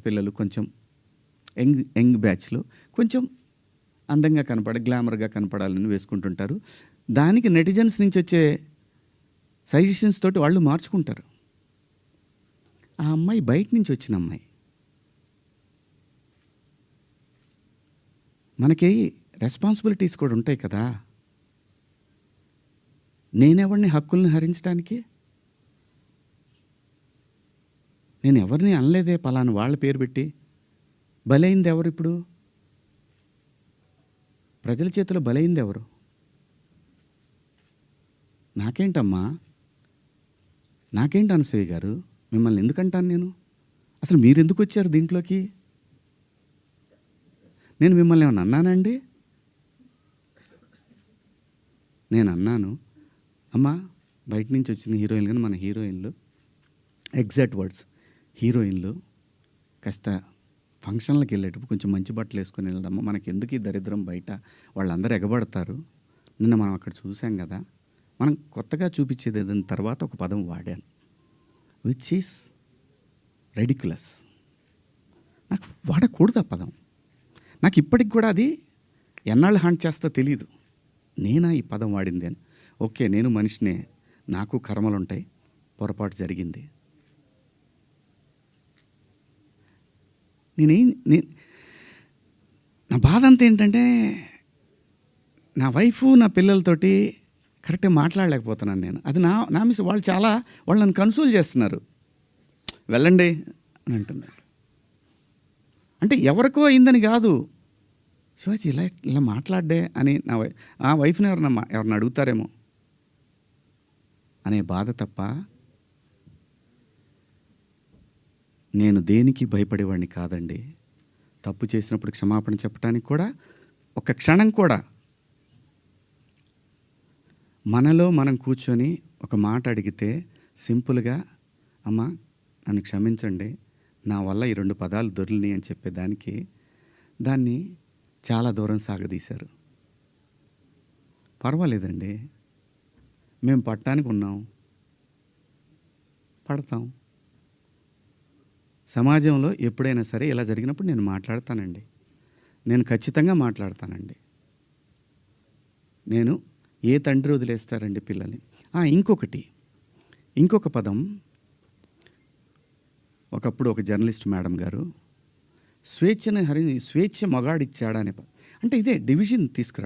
పిల్లలు కొంచెం యంగ్ బ్యాచ్లో కొంచెం అందంగా గ్లామర్గా కనపడాలని వేసుకుంటుంటారు. దానికి నెటిజన్స్ నుంచి వచ్చే సజెషన్స్ తోటి వాళ్ళు మార్చుకుంటారు. ఆ అమ్మాయి బయట నుంచి వచ్చిన అమ్మాయి. మనకి రెస్పాన్సిబిలిటీస్ కూడా ఉంటాయి కదా. నేనెవరిని హక్కుల్ని హరించడానికి? నేను ఎవరిని అనలేదే పలానా వాళ్ళ పేరు పెట్టి. బలైంది ఎవరు? ఇప్పుడు ప్రజల చేతిలో బలైంది ఎవరు? నాకేంటమ్మా, నాకేంటి అనసూయ గారు? మిమ్మల్ని ఎందుకంటాను నేను? అసలు మీరు ఎందుకు వచ్చారు దీంట్లోకి? నేను మిమ్మల్ని ఏమన్నా అన్నానండి? నేను అన్నాను, అమ్మా బయట నుంచి వచ్చిన హీరోయిన్లు కానీ మన హీరోయిన్లు, ఎగ్జాక్ట్ వర్డ్స్, హీరోయిన్లు కాస్త ఫంక్షన్లకు వెళ్ళేటప్పుడు కొంచెం మంచి బట్టలు వేసుకొని వెళ్ళడమ్మా, మనకి ఎందుకు ఈ దరిద్రం బయట, వాళ్ళందరూ ఎగబడతారు. నిన్న మనం అక్కడ చూసాం కదా. మనం కొత్తగా చూపించేది ఏదైనా తర్వాత ఒక పదం వాడాను, విచ్ ఈస్ రెడిక్యులస్. నాకు వాడకూడదు ఆ పదం. నాకు ఇప్పటికి కూడా అది ఎన్నాళ్ళు హాంట్ చేస్తా తెలియదు. నేనా ఈ పదం వాడింది అని. ఓకే, నేను మనిషినే, నాకు కర్మలు ఉంటాయి, పొరపాటు జరిగింది. నా బాధ అంతా ఏంటంటే, నా వైఫ్ నా పిల్లలతోటి కరెక్ట్గా మాట్లాడలేకపోతున్నాను నేను. అది నా మిస్. వాళ్ళు నన్ను కన్సోల్ చేస్తున్నారు, వెళ్ళండి అని అంటున్నారు. అంటే ఎవరికో అయిందని కాదు, శివాజీ ఇలా మాట్లాడ్డే అని ఆ వైఫ్ని ఎవరన్నా అడుగుతారేమో అనే బాధ తప్ప నేను దేనికి భయపడేవాడిని కాదండి. తప్పు చేసినప్పుడు క్షమాపణ చెప్పడానికి కూడా ఒక క్షణం కూడా మనలో మనం కూర్చొని ఒక మాట అడిగితే సింపుల్గా, అమ్మ నన్ను క్షమించండి, నా వల్ల ఈ 2 పదాలు దొరికినాయి అని చెప్పేదానికి దాన్ని చాలా దూరం సాగదీశారు. పర్వాలేదండి, మేము పట్టడానికి ఉన్నాం, పడతాం. సమాజంలో ఎప్పుడైనా సరే ఇలా జరిగినప్పుడు నేను మాట్లాడతానండి. నేను ఖచ్చితంగా మాట్లాడతానండి. నేను ఏ తండ్రి వదిలేస్తారండి పిల్లల్ని? ఇంకొక పదం, ఒకప్పుడు ఒక జర్నలిస్ట్ మేడం గారు స్వేచ్ఛ మగాడిచ్చాడా అనే అంటే ఇదే డివిజన్ తీసుకురావడం.